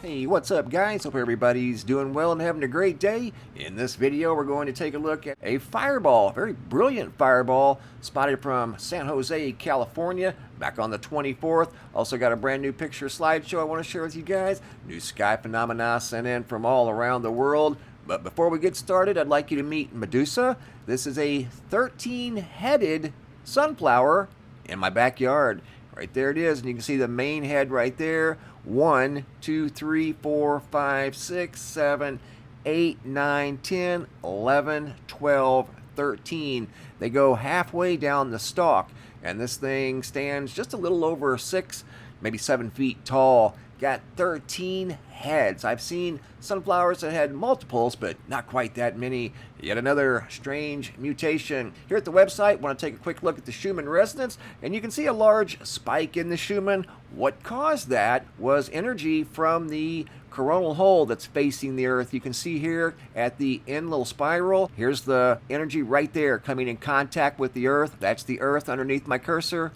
Hey, what's up guys? Hope everybody's doing well and having a great day. In this video we're going to take a look at a fireball, very brilliant fireball spotted from San Jose, California back on the 24th. Also got a brand new picture slideshow I want to share with you guys. New sky phenomena sent in from all around the world. But before we get started, I'd like you to meet Medusa. This is a 13-headed sunflower in my backyard. Right there it is, and you can see the main head right there. 1, 2, 3, 4, 5, 6, 7, 8, 9, 10, 11, 12, 13. They go halfway down the stalk, and this thing stands just a little over 6, maybe 7 feet tall. Got 13 heads. I've seen sunflowers that had multiples, but not quite that many. Yet another strange mutation. Here at the website, want to take a quick look at the Schumann resonance, and you can see a large spike in the Schumann. What caused that was energy from the coronal hole that's facing the Earth. You can see here at the end little spiral, here's the energy right there coming in contact with the Earth. That's the Earth underneath my cursor.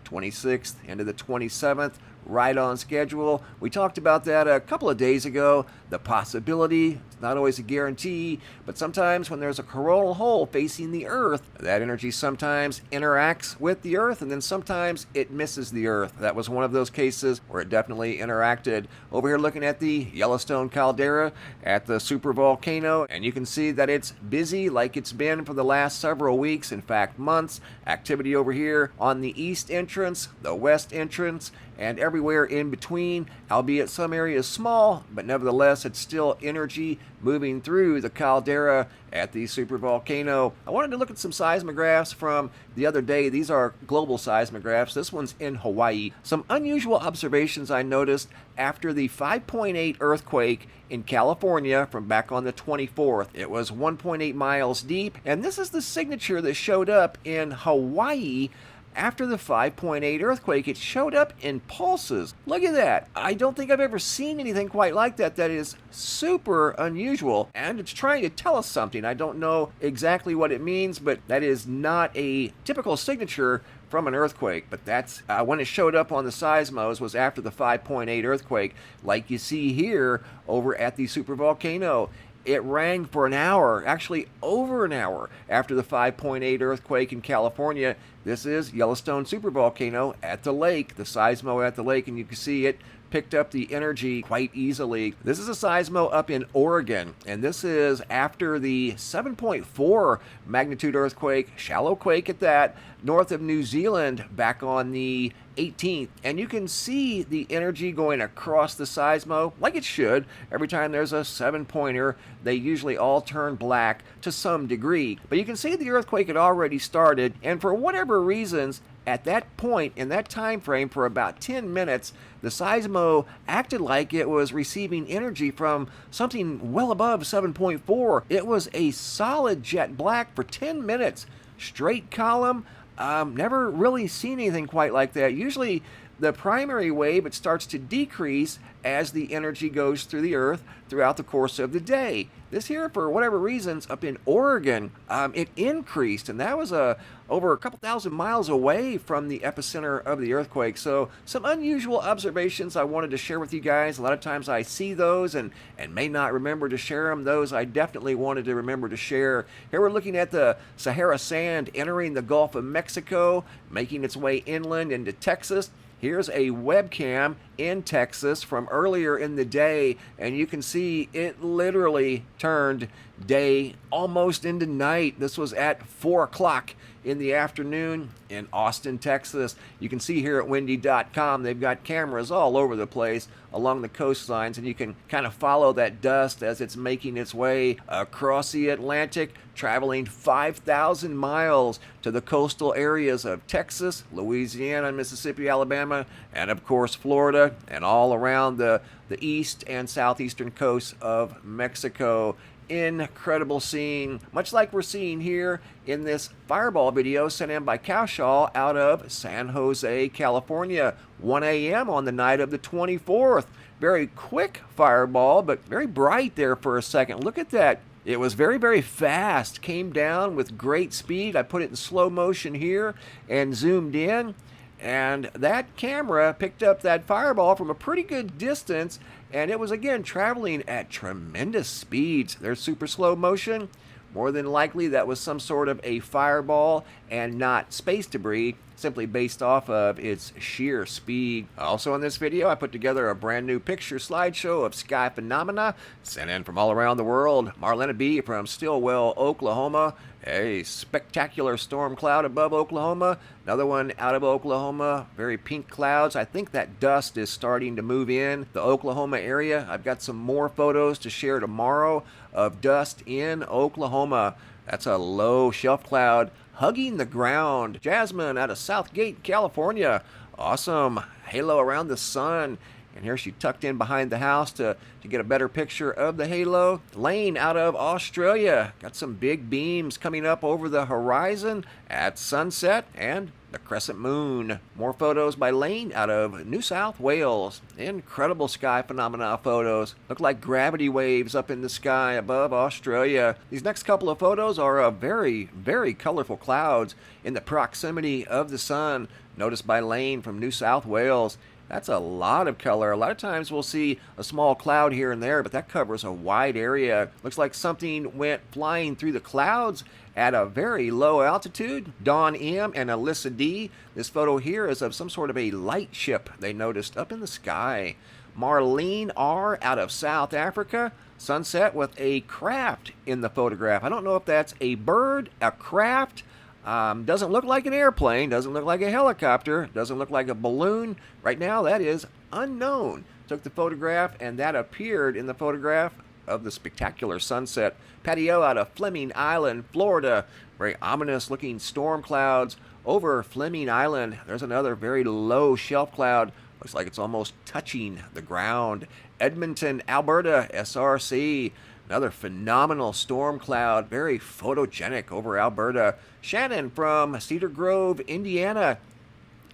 26th into the 27th. Right on schedule. We talked about that a couple of days ago. The possibility, it's not always a guarantee, but sometimes when there's a coronal hole facing the Earth, that energy sometimes interacts with the Earth and then sometimes it misses the Earth. That was one of those cases where it definitely interacted. Over here looking at the Yellowstone caldera at the supervolcano, and you can see that it's busy like it's been for the last several weeks, in fact months. Activity over here on the east entrance, the west entrance, and everywhere in between, albeit some areas small, but nevertheless it's still energy moving through the caldera at the supervolcano. I wanted to look at some seismographs from the other day. These are global seismographs. This one's in Hawaii. Some unusual observations I noticed after the 5.8 earthquake in California from back on the 24th. It was 1.8 miles deep, and this is the signature that showed up in Hawaii. After the 5.8 earthquake, it showed up in pulses. Look at that. I don't think I've ever seen anything quite like that. That is super unusual, and it's trying to tell us something. I don't know exactly what it means, but that is not a typical signature from an earthquake. But that's when it showed up on the seismos was after the 5.8 earthquake, like you see here over at the supervolcano. It rang for an hour, actually over an hour after the 5.8 earthquake in California. This is Yellowstone supervolcano at the lake, the seismo at the lake, and you can see it picked up the energy quite easily. This is a seismo up in Oregon, and this is after the 7.4 magnitude earthquake, shallow quake at that, north of New Zealand back on the 18th. And you can see the energy going across the seismo like it should. Every time there's a 7-pointer, they usually all turn black to some degree. But you can see the earthquake had already started, and for whatever reasons, at that point, in that time frame, for about 10 minutes, the seismo acted like it was receiving energy from something well above 7.4. It was a solid jet black for 10 minutes. Straight column. Never really seen anything quite like that. Usually the primary wave, it starts to decrease as the energy goes through the Earth throughout the course of the day. This here, for whatever reasons, up in Oregon, it increased, and that was over a couple thousand miles away from the epicenter of the earthquake. So some unusual observations I wanted to share with you guys. A lot of times I see those and may not remember to share them. Those I definitely wanted to remember to share. Here we're looking at the Sahara sand entering the Gulf of Mexico, making its way inland into Texas. Here's a webcam in Texas from earlier in the day, and you can see it literally turned day almost into night. This was at 4 o'clock in the afternoon in Austin, Texas. You can see here at windy.com, they've got cameras all over the place along the coastlines, and you can kind of follow that dust as it's making its way across the Atlantic, traveling 5,000 miles to the coastal areas of Texas, Louisiana, Mississippi, Alabama, and of course Florida, and all around the east and southeastern coasts of Mexico. Incredible scene, much like we're seeing here in this fireball video sent in by Cowshaw out of San Jose, California, 1 a.m. on the night of the 24th. Very quick fireball, but very bright there for a second. Look at that. It was very, very fast, came down with great speed. I put it in slow motion here and zoomed in. And that camera picked up that fireball from a pretty good distance, and it was again traveling at tremendous speeds. There's super slow motion. More than likely that was some sort of a fireball and not space debris, simply based off of its sheer speed. Also in this video, I put together a brand new picture slideshow of sky phenomena sent in from all around the world. Marlena B. from Stilwell, Oklahoma. A spectacular storm cloud above Oklahoma. Another one out of Oklahoma. Very pink clouds. I think that dust is starting to move in the Oklahoma area. I've got some more photos to share tomorrow of dust in Oklahoma. That's a low shelf cloud hugging the ground. Jasmine out of Southgate, California. Awesome halo around the sun. And here she tucked in behind the house to get a better picture of the halo. Lane out of Australia. Got some big beams coming up over the horizon at sunset and the crescent moon. More photos by Lane out of New South Wales. Incredible sky phenomena photos. Look like gravity waves up in the sky above Australia. These next couple of photos are of very, very colorful clouds in the proximity of the sun. Noticed by Lane from New South Wales. That's a lot of color. A lot of times we'll see a small cloud here and there, but that covers a wide area. Looks like something went flying through the clouds at a very low altitude. Dawn M and Alyssa D. This photo here is of some sort of a light ship they noticed up in the sky. Marlene R. out of South Africa. Sunset with a craft in the photograph. I don't know if that's a bird, a craft. Doesn't look like an airplane, doesn't look like a helicopter, doesn't look like a balloon. Right now, that is unknown. Took the photograph, and that appeared in the photograph of the spectacular sunset. Patio out of Fleming Island, Florida. Very ominous looking storm clouds over Fleming Island. There's another very low shelf cloud. Looks like it's almost touching the ground. Edmonton, Alberta, SRC. Another phenomenal storm cloud, very photogenic over Alberta. Shannon from Cedar Grove, Indiana.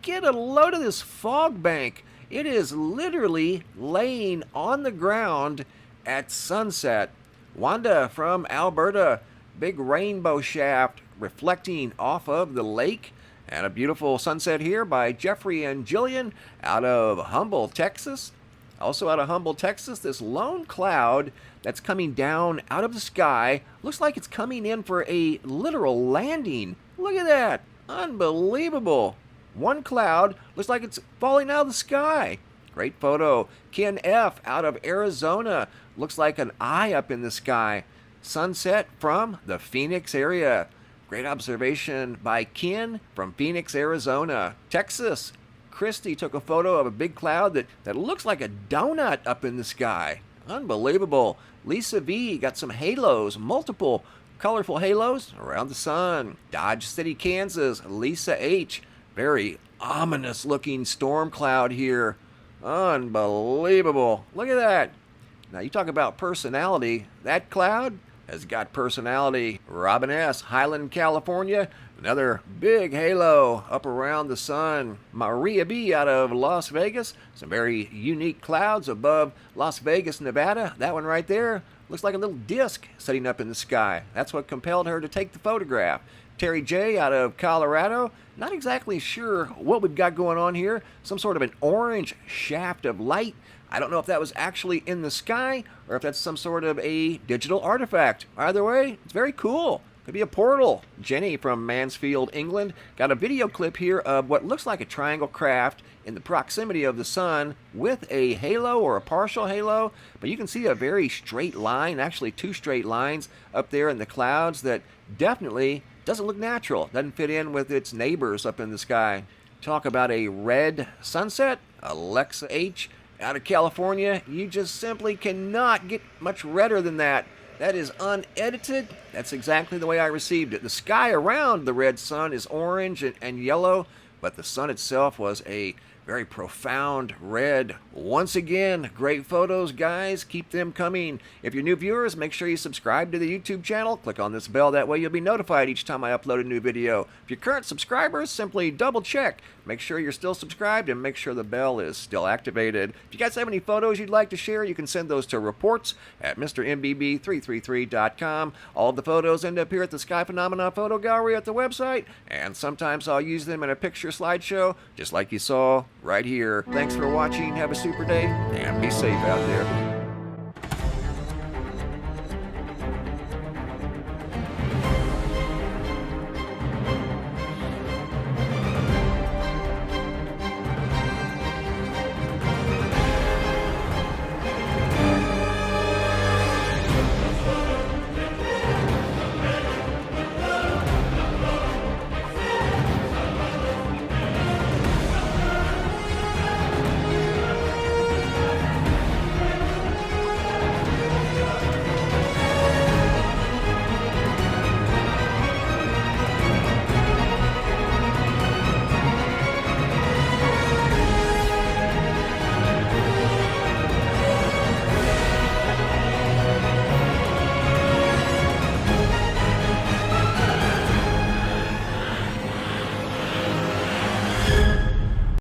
Get a load of this fog bank. It is literally laying on the ground at sunset. Wanda from Alberta. Big rainbow shaft reflecting off of the lake. And a beautiful sunset here by Jeffrey and Jillian out of Humble, Texas. Also out of Humble, Texas, this lone cloud that's coming down out of the sky. Looks like it's coming in for a literal landing. Look at that. Unbelievable. One cloud looks like it's falling out of the sky. Great photo. Ken F. out of Arizona. Looks like an eye up in the sky. Sunset from the Phoenix area. Great observation by Ken from Phoenix, Arizona. Texas. Christy took a photo of a big cloud that looks like a donut up in the sky. Unbelievable. Lisa V got some halos, multiple colorful halos around the sun. Dodge City, Kansas. Lisa H. Very ominous looking storm cloud here. Unbelievable. Look at that. Now you talk about personality. That cloud has got personality. Robin S. Highland, California. Another big halo up around the sun. Maria B. out of Las Vegas. Some very unique clouds above Las Vegas, Nevada. That one right there looks like a little disc sitting up in the sky. That's what compelled her to take the photograph. Terry J. out of Colorado. Not exactly sure what we've got going on here. Some sort of an orange shaft of light. I don't know if that was actually in the sky or if that's some sort of a digital artifact. Either way, it's very cool. Could be a portal. Jenny from Mansfield, England, got a video clip here of what looks like a triangle craft in the proximity of the sun with a halo or a partial halo, but you can see a very straight line, actually two straight lines up there in the clouds that definitely doesn't look natural, doesn't fit in with its neighbors up in the sky. Talk about a red sunset. Alexa H. out of California, you just simply cannot get much redder than that. That is unedited. That's exactly the way I received it. The sky around the red sun is orange and yellow, but the sun itself was a very profound red. Once again, great photos, guys. Keep them coming. If you're new viewers, make sure you subscribe to the YouTube channel. Click on this bell. That way you'll be notified each time I upload a new video. If you're current subscribers, simply double check. Make sure you're still subscribed and make sure the bell is still activated. If you guys have any photos you'd like to share, you can send those to reports at MrMBB333.com. All of the photos end up here at the Sky Phenomena Photo Gallery at the website, and sometimes I'll use them in a picture slideshow, just like you saw right here. Thanks for watching. Have a super day, and be safe out there.